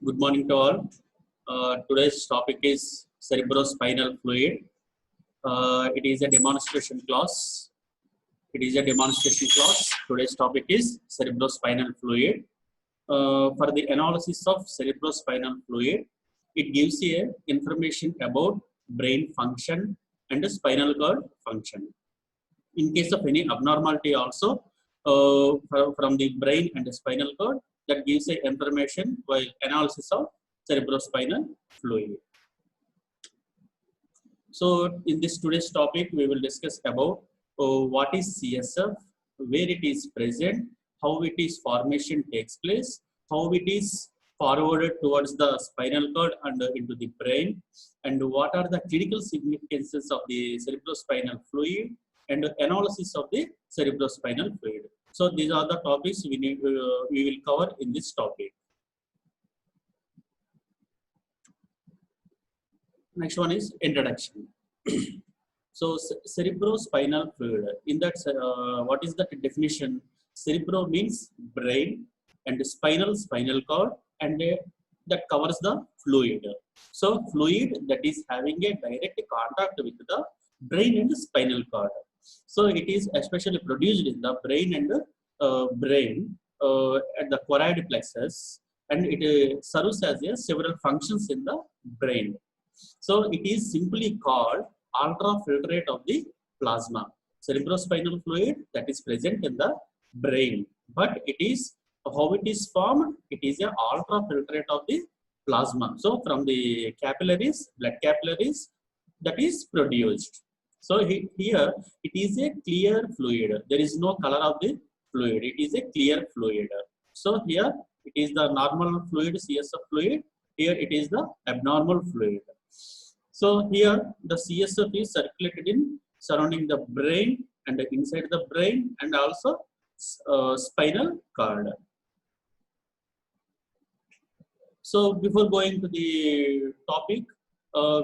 Good morning to all. Today's topic is cerebrospinal fluid. It is a demonstration class. Today's topic is cerebrospinal fluid. For the analysis of cerebrospinal fluid, it gives you information about brain function and the spinal cord function. In case of any abnormality also from the brain and the spinal cord, that gives a information while analysis of cerebrospinal fluid. So in this today's topic, we will discuss about what is CSF, where it is present, how it is formation takes place, how it is forwarded towards the spinal cord and into the brain, and what are the clinical significances of the cerebrospinal fluid and analysis of the cerebrospinal fluid. So these are the topics we will cover in this topic. Next one is introduction. So cerebrospinal fluid. In that, what is the definition? Cerebro means brain, and spinal cord, and that covers the fluid. So fluid that is having a direct contact with the brain and the spinal cord. So it is especially produced in the brain and brain at the choroid plexus, and it serves as several functions in the brain. So it is simply called ultrafiltrate of the plasma. Cerebrospinal fluid that is present in the brain, but it is how it is formed. It is a ultrafiltrate of the plasma. So from the capillaries, blood capillaries, that is produced. So here it is a clear fluid. There is no color of the fluid. It is a clear fluid. So here it is the normal fluid, CSF fluid. Here it is the abnormal fluid. So here the CSF is circulated in surrounding the brain and inside the brain and also spinal cord. So before going to the topic,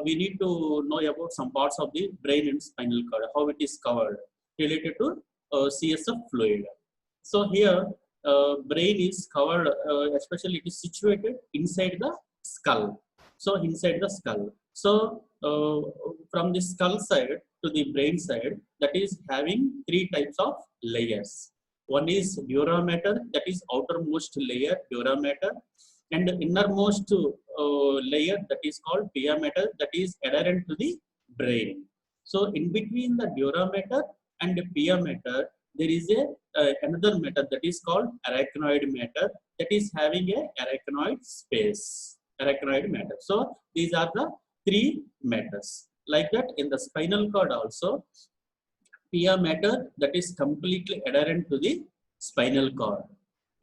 we need to know about some parts of the brain and spinal cord, how it is covered related to CSF fluid. So here brain is covered, especially it is situated inside the skull. So inside the skull. So from the skull side to the brain side, that is having three types of layers. One is dura mater, that is outermost layer, dura mater, and the innermost layer, that is called pia mater, that is adherent to the brain. So in between the dura mater and the pia mater, there is another matter that is called arachnoid matter, that is having a arachnoid space. Arachnoid matter. So these are the three matters. Like that in the spinal cord also, pia matter that is completely adherent to the spinal cord,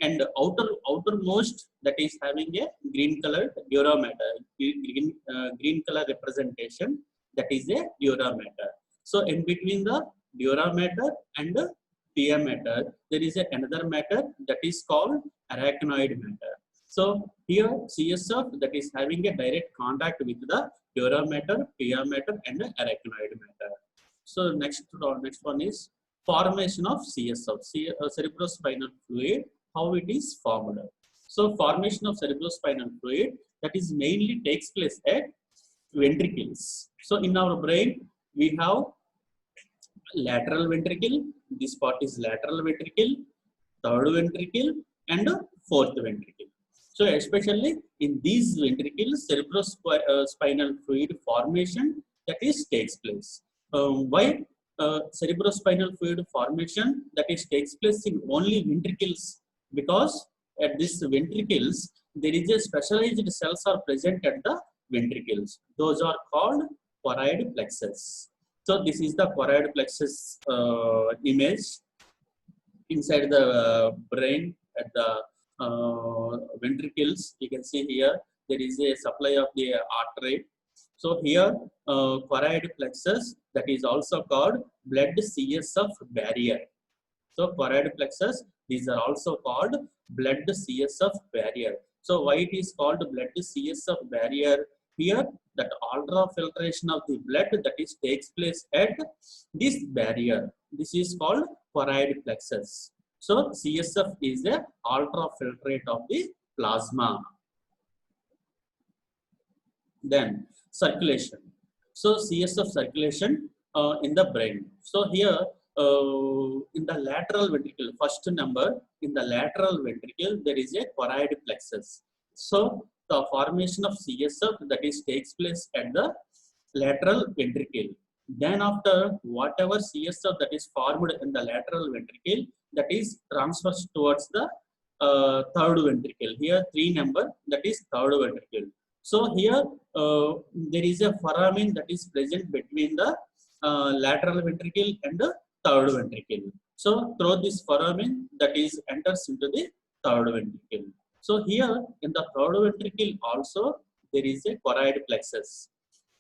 and outermost that is having a green colored dura matter, green color representation, that is a dura matter. So in between the dura matter and the pia matter, there is another matter that is called arachnoid matter. So here CSF that is having a direct contact with the dura matter, pia matter, and the arachnoid matter. So next one is formation of CSF, cerebrospinal fluid, how it is formed. So formation of cerebrospinal fluid that is mainly takes place at ventricles. So in our brain we have lateral ventricle. This part is lateral ventricle, third ventricle, and fourth ventricle. So especially in these ventricles, cerebrospinal fluid formation that is takes place. Why cerebrospinal fluid formation that is takes place in only ventricles? Because at these ventricles there is a specialized cells are present at the ventricles. Those are called choroid plexus. So this is the choroid plexus image inside the brain at the ventricles. You can see here there is a supply of the artery. So here choroid plexus that is also called blood CSF barrier. So choroid plexus, these are also called blood CSF barrier. So why it is called blood CSF barrier? Here that ultrafiltration of the blood that is takes place at this barrier. This is called choroid plexus. So CSF is a ultrafiltrate of the plasma. Then circulation. So CSF circulation in the brain. So here in the lateral ventricle, first number in the lateral ventricle, there is a choroid plexus. So the formation of CSF that is takes place at the lateral ventricle. Then after whatever CSF that is formed in the lateral ventricle, that is transfers towards the third ventricle. Here 3 number, that is third ventricle. So here there is a foramen that is present between the lateral ventricle and the third ventricle. So through this foramen that is enters into the third ventricle. So here in the third ventricle also there is a choroid plexus.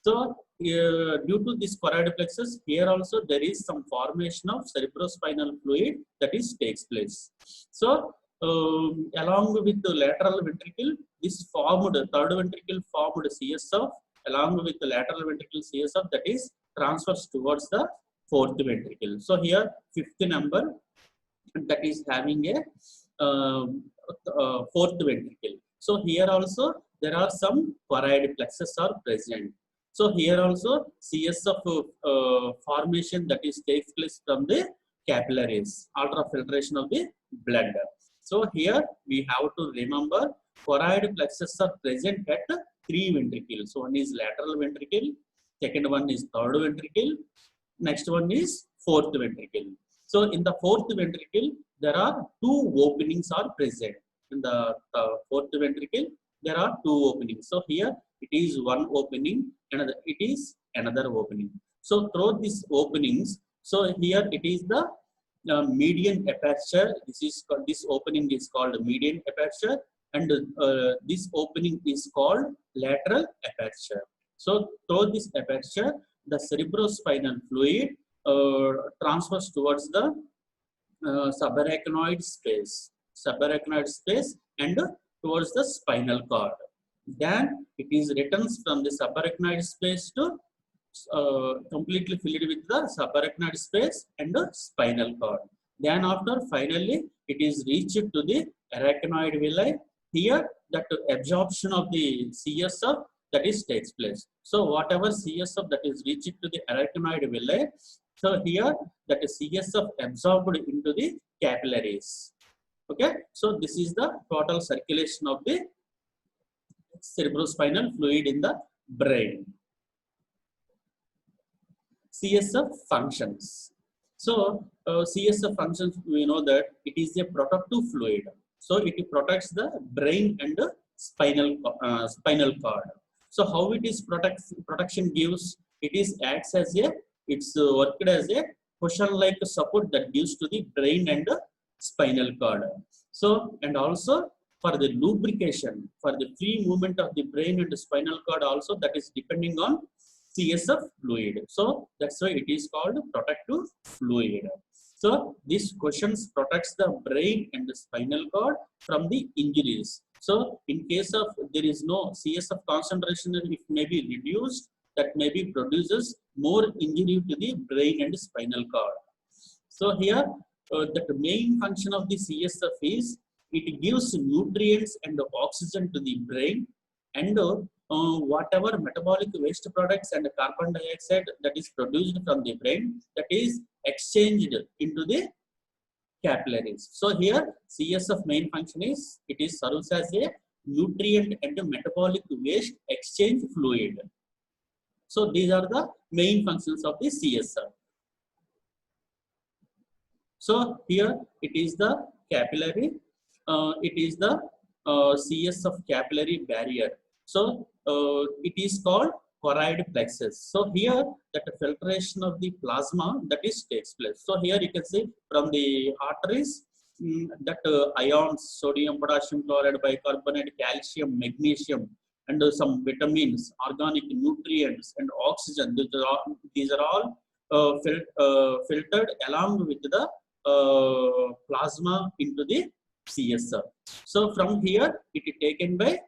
So due to this choroid plexus, here also there is some formation of cerebrospinal fluid that is takes place. So along with the lateral ventricle, this formed third ventricle formed CSF along with the lateral ventricle CSF that is transfers towards the fourth ventricle. So here fifth number that is having a fourth ventricle. So here also there are some choroid plexus are present. So here also CSF formation that is takes place from the capillaries, ultrafiltration of the blood. So here we have to remember choroid plexus are present at 3 ventricles. So one is lateral ventricle, second one is third ventricle, next one is fourth ventricle. So in the fourth ventricle, there are 2 openings are present. In the fourth ventricle, there are 2 openings. So here it is one opening, another it is another opening. So through these openings, so here it is the median aperture. This opening is called median aperture, and this opening is called lateral aperture. So through this aperture, the cerebrospinal fluid transfers towards the subarachnoid space and towards the spinal cord. Then it is returns from the subarachnoid space to completely filled with the subarachnoid space and the spinal cord. Then after finally it is reached to the arachnoid villi. Here that absorption of the CSF that is takes place. So whatever CSF that is reached to the arachnoid villi, so here that CSF absorbed into the capillaries. Okay, so this is the total circulation of the cerebrospinal fluid in the brain. CSF functions. So CSF functions, we know that it is a protective fluid. So it protects the brain and the spinal cord. So how it is protection gives, it is acts as a, it's worked as a cushion-like support that gives to the brain and the spinal cord. So and also for the lubrication, for the free movement of the brain and the spinal cord also, that is depending on CSF fluid. So that's why it is called protective fluid. So this cushions protects the brain and the spinal cord from the injuries. So in case of there is no CSF concentration, it may be reduced, that maybe produces more injury to the brain and spinal cord. So here the main function of the CSF is it gives nutrients and oxygen to the brain, and whatever metabolic waste products and carbon dioxide that is produced from the brain, that is exchanged into the capillaries. So here CSF main function is it is serves as a nutrient and metabolic waste exchange fluid. So these are the main functions of the CSF. So here it is the capillary, it is the CSF capillary barrier. So it is called choroid plexus. So here that filtration of the plasma that is takes place. So here you can see from the arteries that ions, sodium, potassium chloride, bicarbonate, calcium, magnesium, and some vitamins, organic nutrients, and oxygen. These are all filtered along with the plasma into the CSF. So from here it is taken by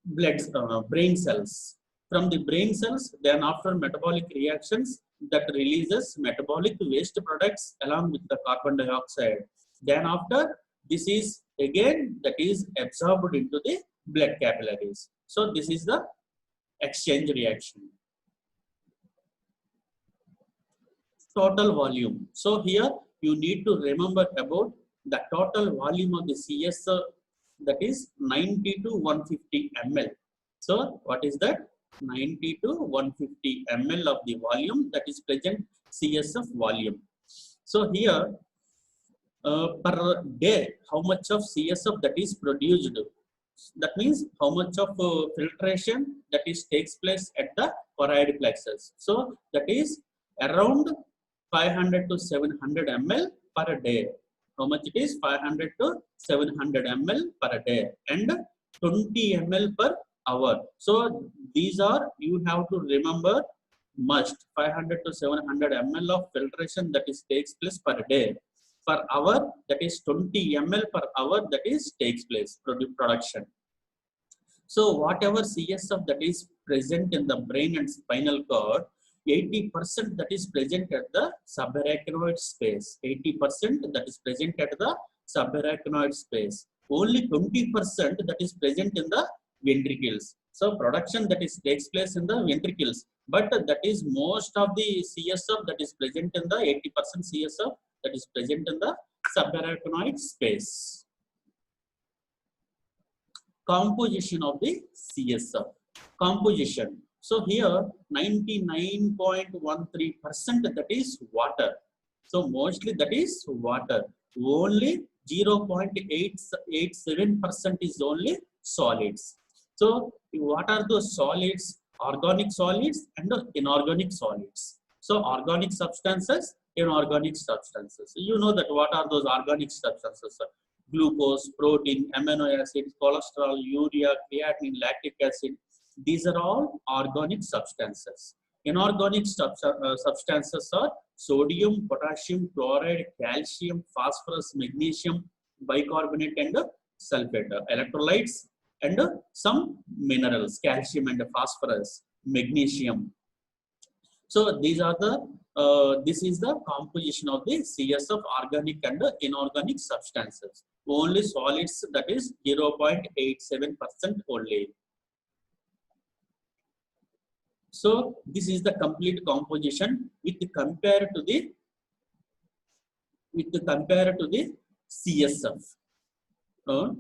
brain cells. From the brain cells, then after metabolic reactions, that releases metabolic waste products along with the carbon dioxide. Then after this is again that is absorbed into the blood capillaries. So this is the exchange reaction. Total volume. So here you need to remember about the total volume of the CS, that is 90 to 150 ml. So what is that? 90 to 150 ml of the volume that is present CSF volume. So here per day, how much of CSF that is produced? That means how much of filtration that is takes place at the choroid plexus. So that is around 500 to 700 ml per day. How much it is? 500 to 700 ml per day and 20 ml per hour. So these are, you have to remember must, 500 to 700 ml of filtration that is takes place per day. Per hour, that is 20 ml per hour that is takes place production. So whatever CSF that is present in the brain and spinal cord, 80% that is present at the subarachnoid space. 80% that is present at the subarachnoid space. Only 20% that is present in the ventricles. So production that is takes place in the ventricles, but that is most of the CSF that is present in the 80% CSF that is present in the subarachnoid space. Composition of the CSF. Composition. So here 99.13% that is water. So mostly that is water. Only 0.887% is only solids. So what are those solids? Organic solids and inorganic solids. So organic substances, inorganic substances. You know that what are those organic substances? Glucose, protein, amino acids, cholesterol, urea, creatinine, lactic acid. These are all organic substances. Inorganic substances are sodium, potassium, chloride, calcium, phosphorus, magnesium, bicarbonate and sulfate, electrolytes and some minerals, calcium and phosphorus, magnesium. So these are the this is the composition of the CSF organic and inorganic substances. Only solids, that is 0.87% only. So this is the complete composition with compared to the CSF.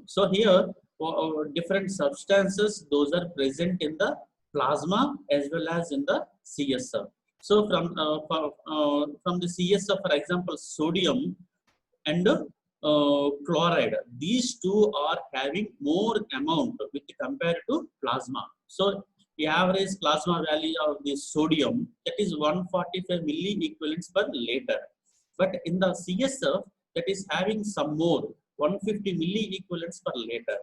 So here different substances, those are present in the plasma as well as in the CSF. So from the CSF, for example, sodium and chloride, these two are having more amount with compared to plasma. So the average plasma value of the sodium, that is 145 milliequivalents per liter. But in the CSF, that is having some more, 150 milliequivalents per liter.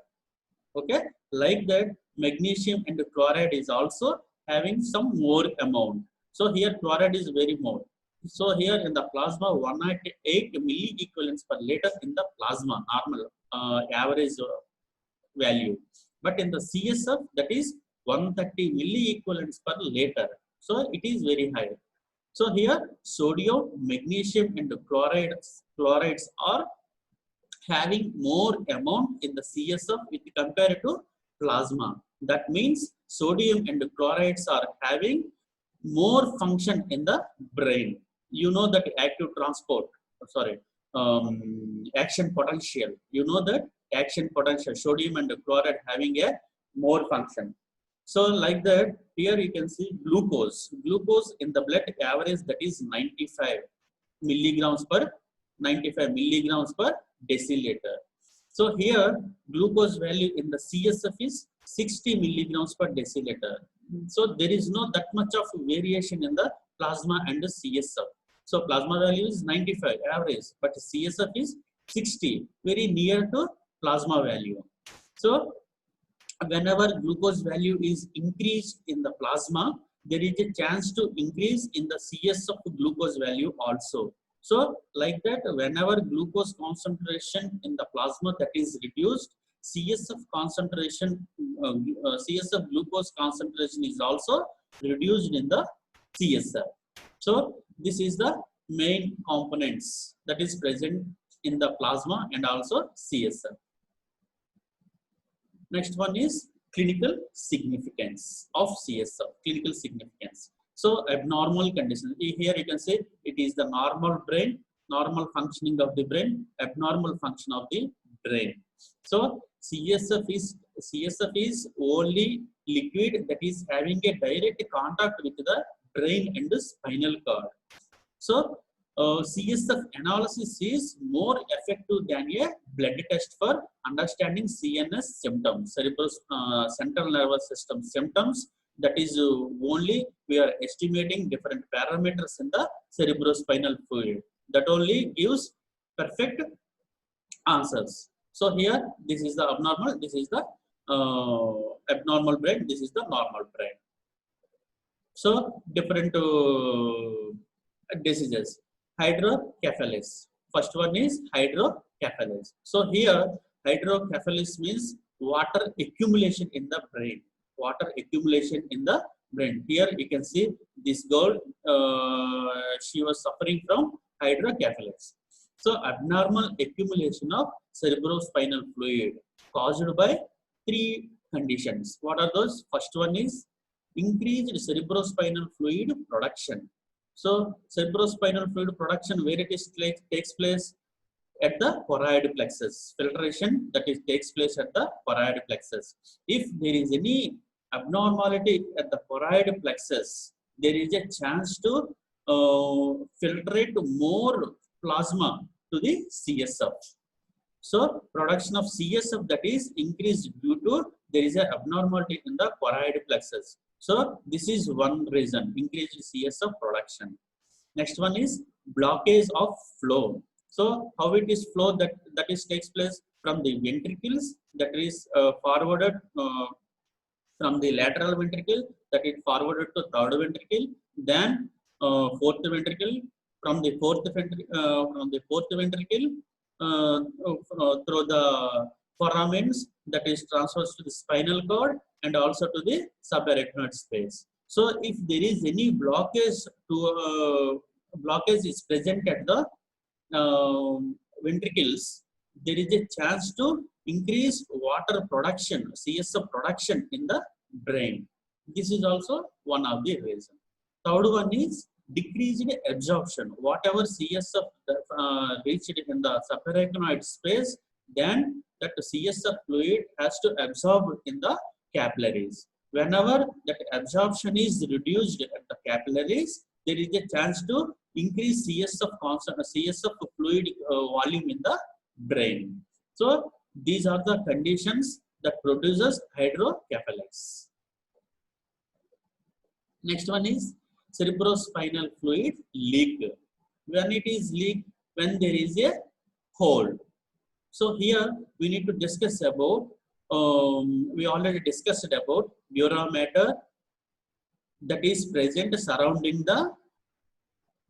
Okay, like that, magnesium and chloride is also having some more amount. So here chloride is very more. So here in the plasma, 198 milliequivalents per liter in the plasma, normal average value. But in the CSF, that is 130 milliequivalents per liter. So it is very high. So here sodium, magnesium and chlorides are having more amount in the CSF with compared to plasma. That means sodium and chlorides are having more function in the brain. You know that active transport, action potential. You know that action potential, sodium and chloride having a more function. So like that, here you can see glucose. Glucose in the blood average, that is 95 milligrams per deciliter. So here glucose value in the CSF is 60 milligrams per deciliter. So there is no that much of variation in the plasma and the CSF. So plasma value is 95 average, but CSF is 60, very near to plasma value. So whenever glucose value is increased in the plasma, there is a chance to increase in the CSF glucose value also. So like that, whenever glucose concentration in the plasma that is reduced, CSF concentration, CSF glucose concentration is also reduced in the CSF. So this is the main components that is present in the plasma and also CSF. Next one is clinical significance of CSF, clinical significance. So abnormal condition, here you can say it is the normal brain, normal functioning of the brain, abnormal function of the brain. So CSF is only liquid that is having a direct contact with the brain and the spinal cord. So CSF analysis is more effective than a blood test for understanding CNS symptoms, central nervous system symptoms. That is only we are estimating different parameters in the cerebrospinal fluid. That only gives perfect answers. So here, this is the abnormal, this is the abnormal brain, this is the normal brain. So different diseases. Hydrocephalus. First one is hydrocephalus. So here, hydrocephalus means water accumulation in the brain. Water accumulation in the brain. Here you can see this girl, she was suffering from hydrocephalus. So abnormal accumulation of cerebrospinal fluid caused by three conditions. What are those? First one is increased cerebrospinal fluid production. So cerebrospinal fluid production, where it is takes place at the choroid plexus. Filtration that is takes place at the choroid plexus. If there is any abnormality at the choroid plexus, there is a chance to filtrate more plasma to the CSF. So production of CSF that is increased due to there is an abnormality in the choroid plexus. So this is one reason, increased CSF production. Next one is blockage of flow. So how it is flow that is takes place from the ventricles, that is forwarded from the lateral ventricle, that is forwarded to third ventricle, then fourth ventricle, from the fourth ventricle through the foramens, that is transfers to the spinal cord and also to the subarachnoid space. So if there is any blockage is present at the ventricles, there is a chance to increase water production, CSF production in the brain. This is also one of the reasons. Third one is decreased absorption. Whatever CSF reached in the subarachnoid space, then that CSF fluid has to absorb in the capillaries. Whenever that absorption is reduced at the capillaries, there is a chance to increase CSF fluid volume in the brain. So these are the conditions that produces hydrocephalus. Next one is cerebrospinal fluid leak. When it is leak, when there is a hole. So here we need to discuss about, we already discussed about dura mater that is present surrounding the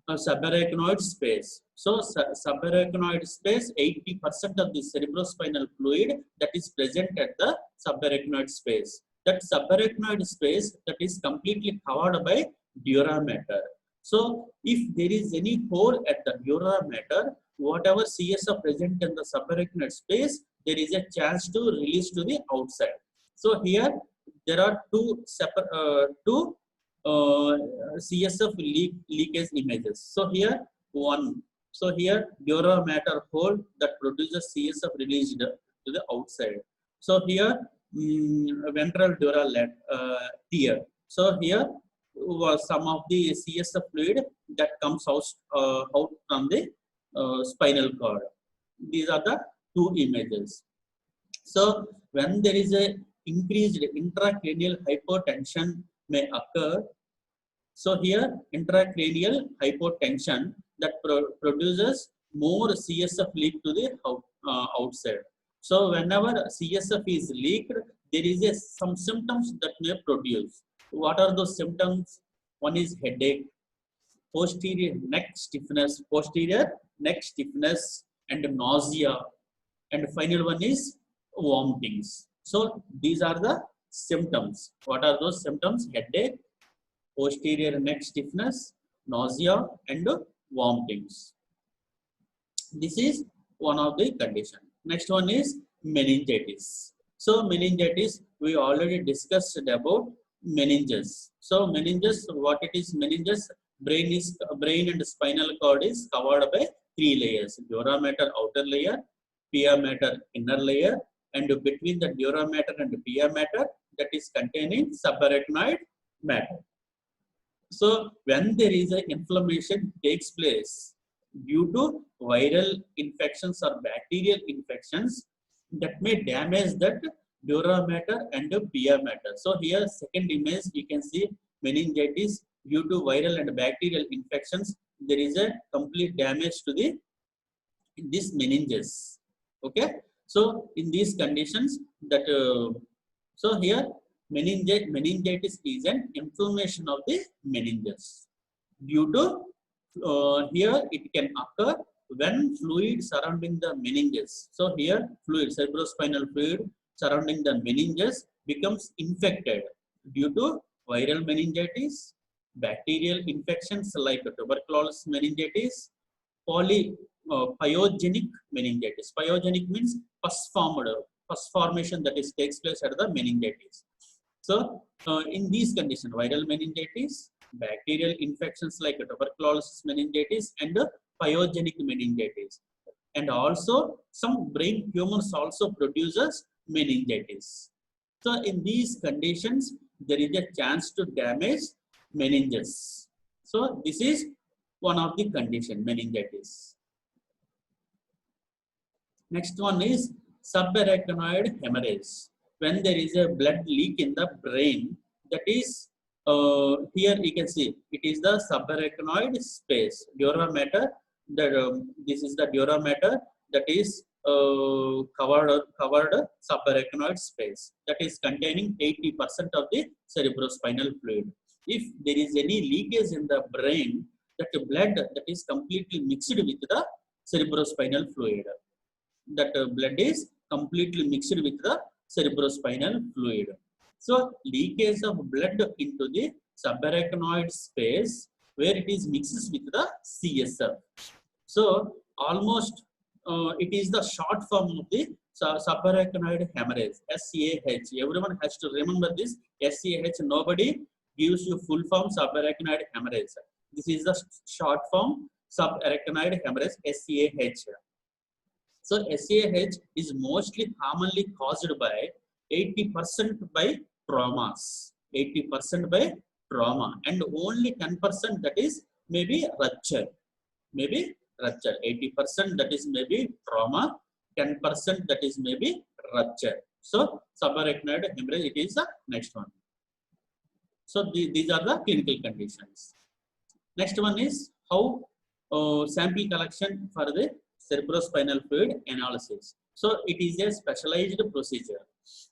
subarachnoid space. So subarachnoid space, 80% of the cerebrospinal fluid that is present at the subarachnoid space. That subarachnoid space that is completely covered by dura mater. So if there is any hole at the dura mater, whatever CSF present in the subarachnoid space, there is a chance to release to the outside. So here there are two CSF leakage images. So here one. So here dura mater hole that produces CSF released to the outside. So here ventral dura tear. So here was some of the CSF fluid that comes out from the spinal cord. These are the two images. So when there is a increased intracranial hypertension may occur. So here intracranial hypotension that produces more CSF leak to the outside. So whenever CSF is leaked, there is some symptoms that may produce. What are those symptoms? One is headache, posterior neck stiffness, and nausea, and final one is vomitings. So these are the symptoms. What are those symptoms? Headache, posterior neck stiffness, nausea, and vomitings. This is one of the conditions. Next one is meningitis. So meningitis, we already discussed about meninges. So meninges, what it is? Meninges, brain and spinal cord is covered by three layers: dura mater outer layer, pia mater inner layer, and between the dura mater and pia mater, that is containing subarachnoid matter. So when there is an inflammation takes place due to viral infections or bacterial infections, that may damage that dura mater and pia mater. So here second image you can see meningitis due to viral and bacterial infections. There is a complete damage to the this meninges. Okay, so in these conditions that so here meningitis is an inflammation of the meninges due to here it can occur when fluid surrounding the meninges. So here fluid, cerebrospinal fluid surrounding the meninges becomes infected due to viral meningitis, bacterial infections like tuberculosis meningitis, pyogenic meningitis. Pyogenic means pus formation that is takes place at the meningitis. So in these conditions, viral meningitis, bacterial infections like tuberculosis meningitis, and pyogenic meningitis, and also some brain tumors also produces meningitis. So in these conditions, there is a chance to damage meninges. So this is one of the condition, meningitis. Next one is subarachnoid hemorrhage. When there is a blood leak in the brain, that is here you can see it is the subarachnoid space, dura mater. That this is the dura mater, that is covered subarachnoid space, that is containing 80% of the cerebrospinal fluid. If there is any leakage in the brain, that the blood that is completely mixed with the cerebrospinal fluid, that blood is completely mixed with the cerebrospinal fluid. So leakage of blood into the subarachnoid space where it is mixes with the CSF. So almost it is the short form of the subarachnoid hemorrhage, SAH. Everyone has to remember this SAH. Nobody gives you full form subarachnoid hemorrhage. This is the short form subarachnoid hemorrhage, SAH. So SAH is mostly commonly caused by 80% by traumas, 80% by trauma, and only 10% that is maybe rupture, 80% that is maybe trauma, 10% that is maybe rupture. So subarachnoid hemorrhage, it is the next one. So these are the clinical conditions. Next one is how sample collection for the cerebrospinal fluid analysis. So it is a specialized procedure.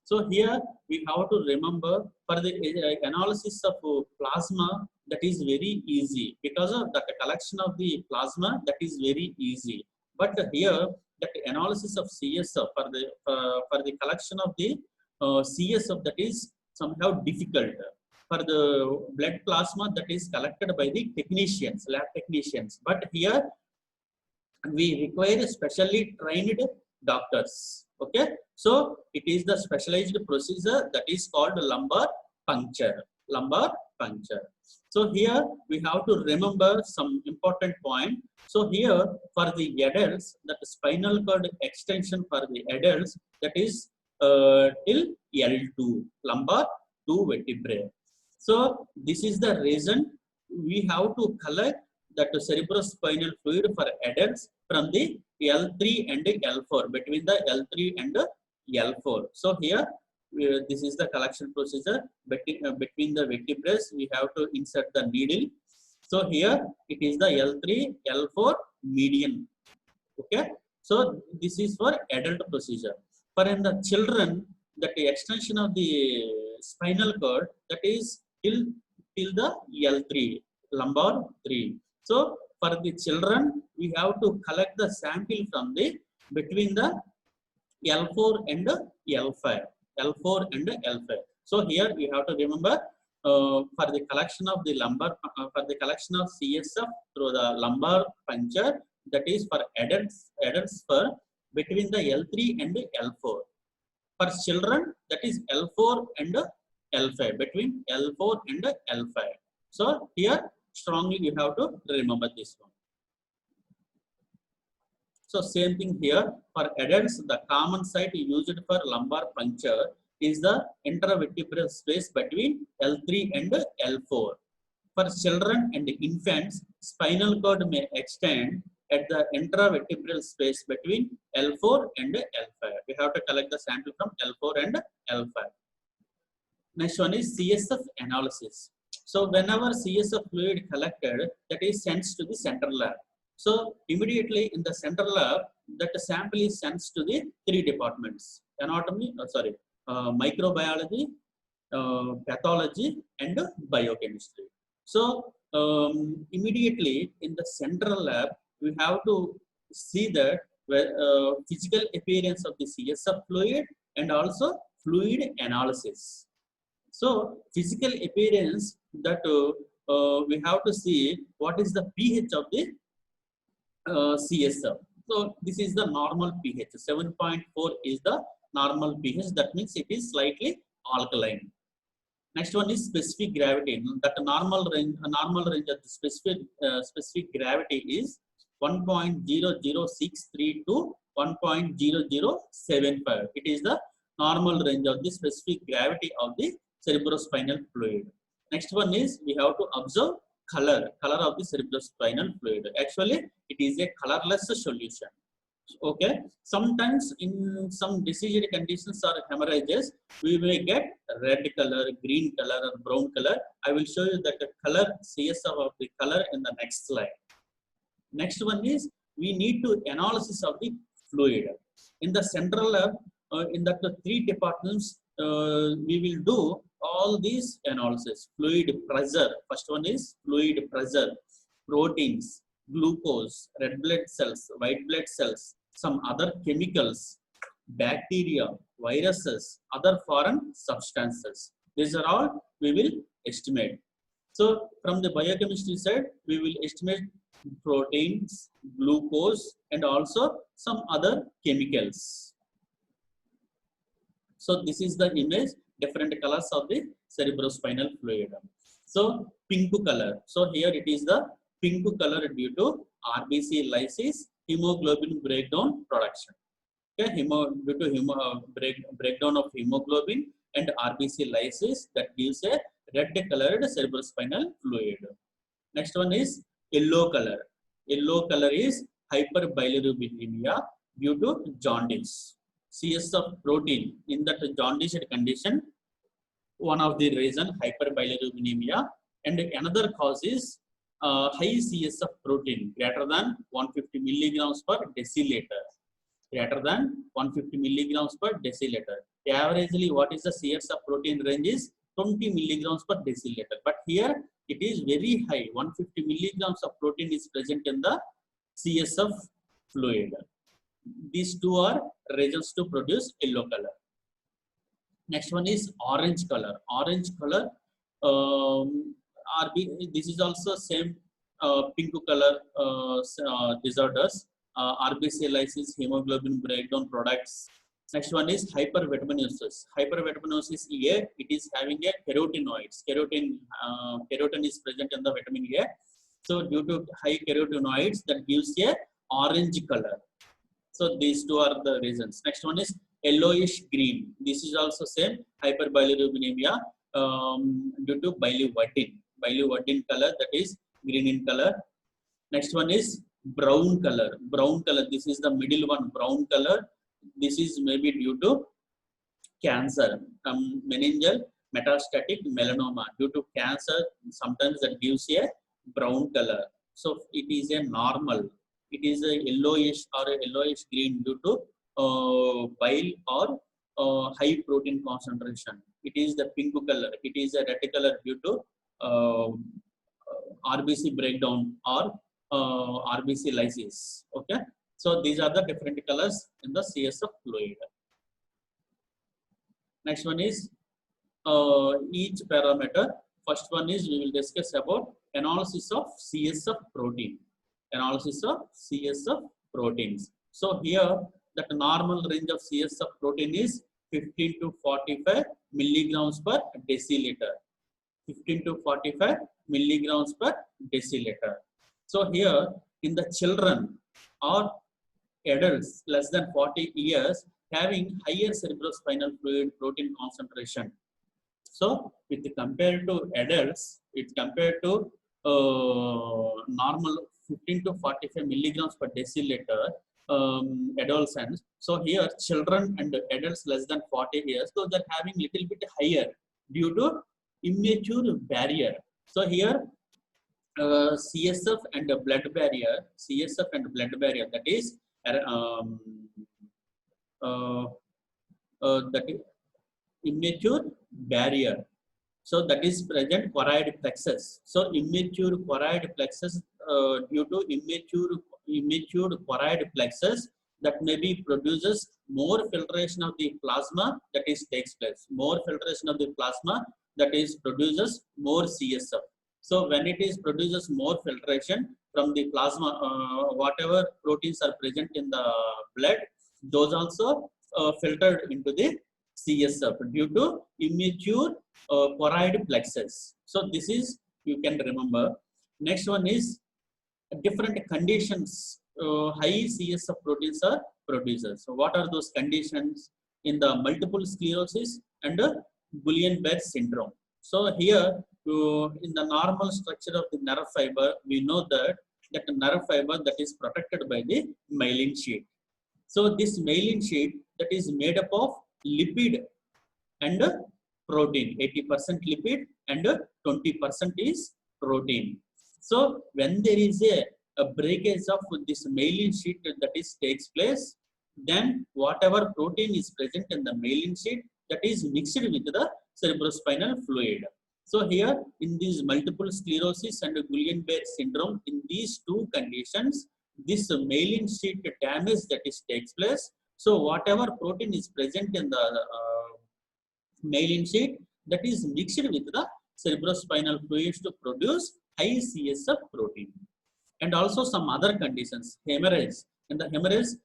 So here we have to remember for the analysis of plasma, that is very easy because of the collection of the plasma, that is very easy. But here that analysis of CSF for the collection of the CSF, that is somehow difficult. For the blood plasma, that is collected by the technicians, lab technicians. But here we require specially trained doctors. Okay, so it is the specialized procedure that is called lumbar puncture. So here we have to remember some important point. So here for the adults, that spinal cord extension for the adults, that is till L2, lumbar 2 vertebrae. So this is the reason we have to collect that cerebrospinal fluid for adults from the L3 and L4, between the L3 and L4. So here this is the collection procedure. Between the vertebrae we have to insert the needle. So here it is the L3 L4 median. Okay, so this is for adult procedure. For in the children, that the extension of the spinal cord, that is till the L3, lumbar 3. So for the children, we have to collect the sample from the between the L4 and L5. L4 and L5. So here we have to remember for the collection of the lumbar, for the collection of CSF through the lumbar puncture, that is for adults for between the L3 and L4. For children, that is L4 and L5, between L4 and L5. So here strongly you have to remember this one. So same thing here for adults, the common site used for lumbar puncture is the intervertebral space between L3 and L4. For children and infants, spinal cord may extend at the intravertebral space between L4 and L5. We have to collect the sample from L4 and L5. Next one is CSF analysis. So whenever CSF fluid collected, that is sent to the central lab. So immediately in the central lab, that sample is sent to the 3 departments: anatomy, microbiology, pathology, and biochemistry. So immediately in the central lab, we have to see that physical appearance of the CSF fluid and also fluid analysis. So physical appearance, that we have to see what is the pH of the CSF. So this is the normal pH. 7.4 is the normal pH. That means it is slightly alkaline. Next one is specific gravity. That normal range of the specific gravity is 1.0063 to 1.0075. It is the normal range of the specific gravity of the cerebrospinal fluid. Next one is we have to observe color of the cerebrospinal fluid. Actually, it is a colorless solution. Okay, sometimes in some diseased conditions or hemorrhages, we may get red color, green color, or brown color. I will show you that the color CSF of the color in the next slide. Next one is we need to analysis of the fluid. In the central lab, in the 3 departments, we will do all these analysis. Fluid pressure. First one is fluid pressure, proteins, glucose, red blood cells, white blood cells, some other chemicals, bacteria, viruses, other foreign substances. These are all we will estimate. So from the biochemistry side, we will estimate proteins, glucose, and also some other chemicals. So this is the image, different colors of the cerebrospinal fluid. So pink color. So here it is the pink color due to RBC lysis, hemoglobin breakdown production. Okay, due to breakdown of hemoglobin and RBC lysis, that gives a red colored cerebrospinal fluid. Next one is yellow color. Yellow color is hyperbilirubinemia due to jaundice. CSF protein in that jaundiced condition, one of the reason hyperbilirubinemia, and another cause is high CSF protein greater than 150 milligrams per deciliter. Greater than 150 milligrams per deciliter. Averagely, what is the CSF protein range is 20 milligrams per deciliter. But here it is very high. 150 milligrams of protein is present in the CSF fluid. These 2 are reasons to produce yellow color. Next one is orange color. Orange color, this is also same pink color disorders, RBC lysis, hemoglobin breakdown products. Next one is hypervitaminosis. Hypervitaminosis A, it is having a carotenoids. Keratin is present in the vitamin A. So due to high carotenoids, that gives a orange color. So these 2 are the reasons. Next one is yellowish green. This is also same hyperbilirubinemia due to biliverdin. Biliverdin color, that is green in color. Next one is brown color. Brown color. This is the middle one. Brown color. This is maybe due to cancer. Meningeal metastatic melanoma. Due to cancer, sometimes that gives a brown color. So it is a normal. It is a yellowish or a yellowish green due to bile or high protein concentration. It is the pink color. It is a red color due to RBC breakdown or RBC lysis. Okay. So these are the different colors in the CSF fluid. Next one is each parameter. First one is we will discuss about analysis of CSF protein. Analysis of CSF proteins. So here that normal range of CSF protein is 15 to 45 milligrams per deciliter. 15 to 45 milligrams per deciliter. So here in the children or adults less than 40 years having higher cerebrospinal fluid protein concentration. So with compared to adults, it's compared to normal 15 to 45 milligrams per deciliter adolescents. So here children and adults less than 40 years, so they're having little bit higher due to immature barrier. So here CSF and the blood barrier, CSF and blood barrier, that is that is immature barrier. So that is present choroid plexus. So immature choroid plexus due to immature choroid plexus, that maybe produces more filtration of the plasma, that is takes place. More filtration of the plasma, that is produces more CSF. So when it is produces more filtration from the plasma, whatever proteins are present in the blood, those also filtered into the CSF due to immature choroid plexus. So this is, you can remember. Next one is different conditions high CSF proteins are produced. So what are those conditions in the multiple sclerosis and Guillain-Barré syndrome? So here in the normal structure of the nerve fiber, we know that the nerve fiber that is protected by the myelin sheet. So this myelin sheet that is made up of lipid and protein, 80% lipid and 20% is protein. So when there is a breakage of this myelin sheet that is takes place, then whatever protein is present in the myelin sheet, that is mixed with the cerebrospinal fluid. So here in these multiple sclerosis and Guillain-Barré syndrome, in these two conditions, this myelin sheet damage that is takes place. So whatever protein is present in the myelin sheet, that is mixed with the cerebrospinal fluids to produce high CSF protein. And also some other conditions, hemorrhage, and the hemorrhage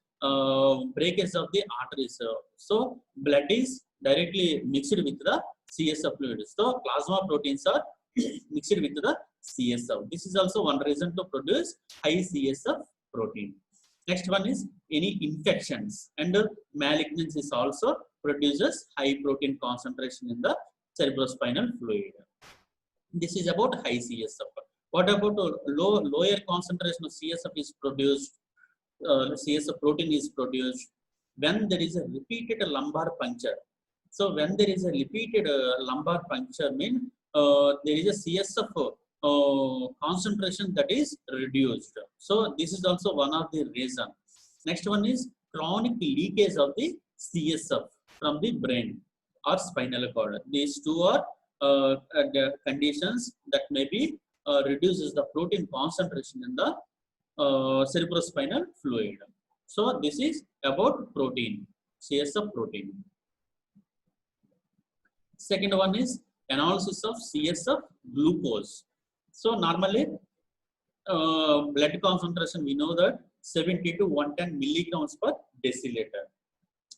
breakage of the arteries. So blood is directly mixed with the CSF fluid. So plasma proteins are mixed with the CSF. This is also one reason to produce high CSF protein. Next one is any infections and malignancies also produces high protein concentration in the cerebrospinal fluid. This is about high CSF. What about lower concentration of CSF is produced? CSF protein is produced when there is a repeated lumbar puncture. So when there is a repeated lumbar puncture, means there is a CSF concentration that is reduced. So this is also one of the reasons. Next one is chronic leakage of the CSF from the brain or spinal cord. These two are the conditions that maybe reduces the protein concentration in the cerebrospinal fluid. So this is about protein, CSF protein. Second one is analysis of CSF glucose. So normally blood concentration, we know that 70 to 110 milligrams per deciliter.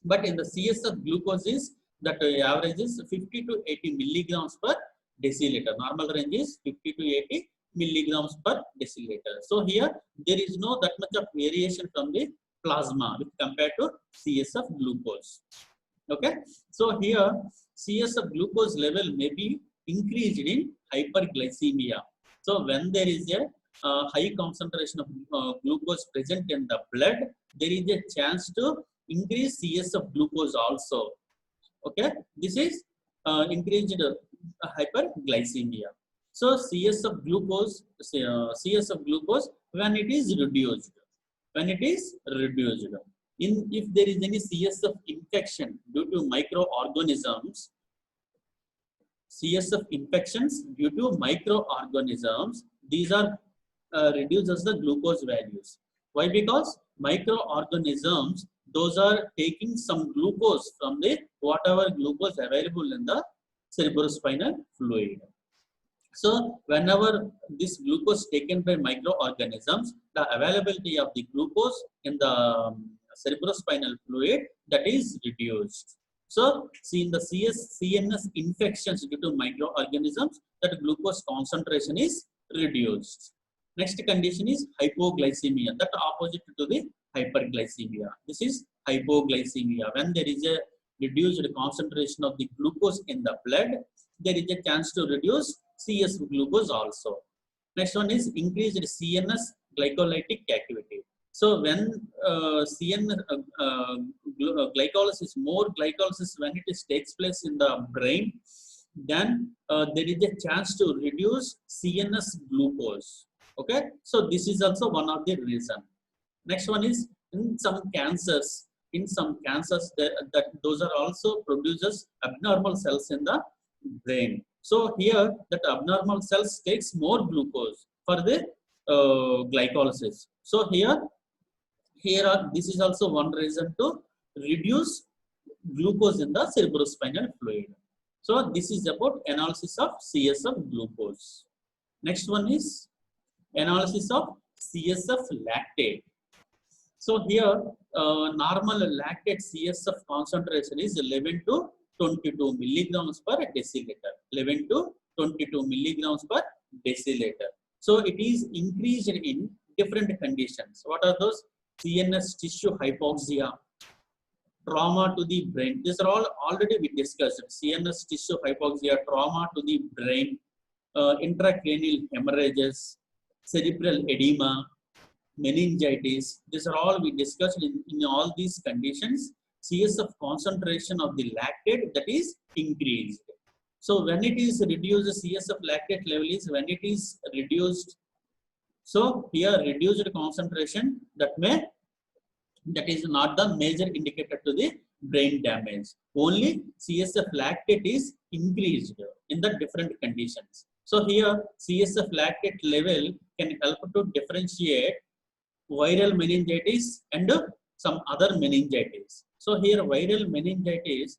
But in the CSF glucose is that average is 50 to 80 milligrams per deciliter. Normal range is 50 to 80 milligrams per deciliter. So here there is no that much of variation from the plasma compared to CSF glucose. Okay. So here CSF glucose level may be increased in hyperglycemia. So when there is a high concentration of glucose present in the blood, there is a chance to increase CSF glucose also. Okay, this is increased hyperglycemia. So CSF glucose when it is reduced, if there is any CSF infection due to microorganisms, CSF infections due to microorganisms, these are reduces the glucose values. Why? Because microorganisms, those are taking some glucose from the whatever glucose available in the cerebrospinal fluid. So whenever this glucose taken by microorganisms, the availability of the glucose in the cerebrospinal fluid that is reduced. So, see in the CNS infections due to microorganisms, that glucose concentration is reduced. Next condition is hypoglycemia, that opposite to the hyperglycemia. This is hypoglycemia. When there is a reduced concentration of the glucose in the blood, there is a chance to reduce CS glucose also. Next one is increased CNS glycolytic activity. So when glycolysis, more glycolysis when it is takes place in the brain, then there is a chance to reduce CNS glucose. Okay, so this is also one of the reason. Next one is in some cancers. In some cancers, that those are also produces abnormal cells in the brain. So here, that abnormal cells takes more glucose for the glycolysis. So this is also one reason to reduce glucose in the cerebrospinal fluid. So this is about analysis of CSF glucose. Next one is analysis of CSF lactate. So here, normal lactate CSF concentration is 11 to 22 milligrams per deciliter. 11 to 22 milligrams per deciliter. So it is increased in different conditions. What are those? CNS tissue hypoxia, trauma to the brain. These are all already we discussed. CNS tissue hypoxia, trauma to the brain, intracranial hemorrhages, cerebral edema, meningitis. These are all we discussed. In all these conditions, CSF concentration of the lactate that is increased. So when it is reduced, CSF lactate level is when it is reduced. So here reduced concentration that is not the major indicator to the brain damage. Only CSF lactate is increased in the different conditions. So here CSF lactate level can help to differentiate viral meningitis and some other meningitis. So here viral meningitis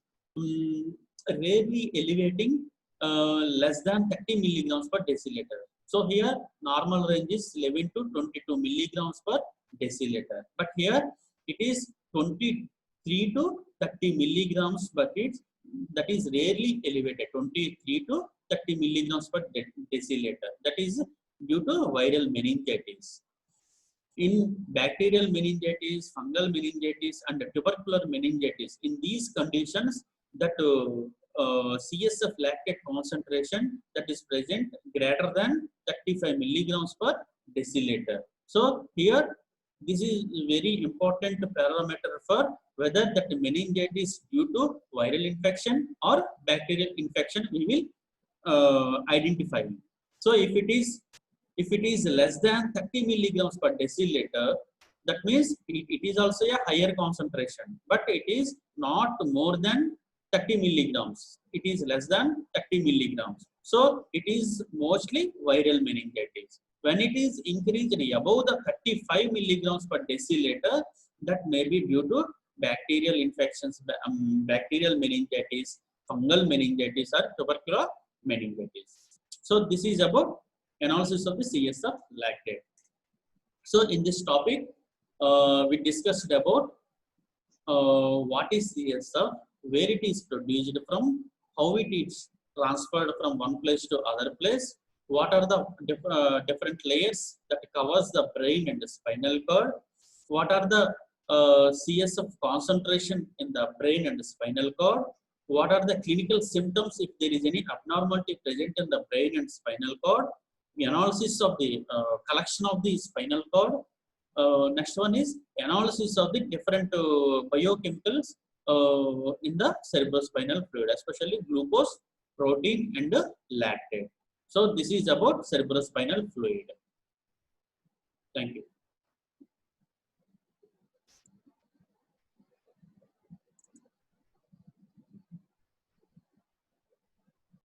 rarely elevating less than 30 milligrams per deciliter. So here normal range is 11 to 22 milligrams per deciliter. But here it is 23 to 30 milligrams per kit. That is rarely elevated. 23 to 30 milligrams per deciliter. That is due to viral meningitis. In bacterial meningitis, fungal meningitis, and tubercular meningitis, in these conditions, that CSF lactate concentration that is present greater than 35 milligrams per deciliter. So here, this is very important parameter for whether that meningitis due to viral infection or bacterial infection we will identify. So if it is less than 30 milligrams per deciliter, that means it is also a higher concentration, but it is not more than 30 milligrams. It is less than 30 milligrams. So it is mostly viral meningitis. When it is increased above the 35 milligrams per deciliter, that may be due to bacterial infections, bacterial meningitis, fungal meningitis, or tubercular meningitis. So this is about analysis of the CSF lactate. So in this topic, we discussed about what is CSF, where it is produced from, how it is transferred from one place to other place, what are the different layers that covers the brain and the spinal cord, what are the CSF concentration in the brain and the spinal cord, what are the clinical symptoms if there is any abnormality present in the brain and spinal cord, the analysis of the collection of the spinal cord. Next one is analysis of the different biochemicals in the cerebrospinal fluid, especially glucose, protein, and lactate. So this is about cerebrospinal fluid. Thank you.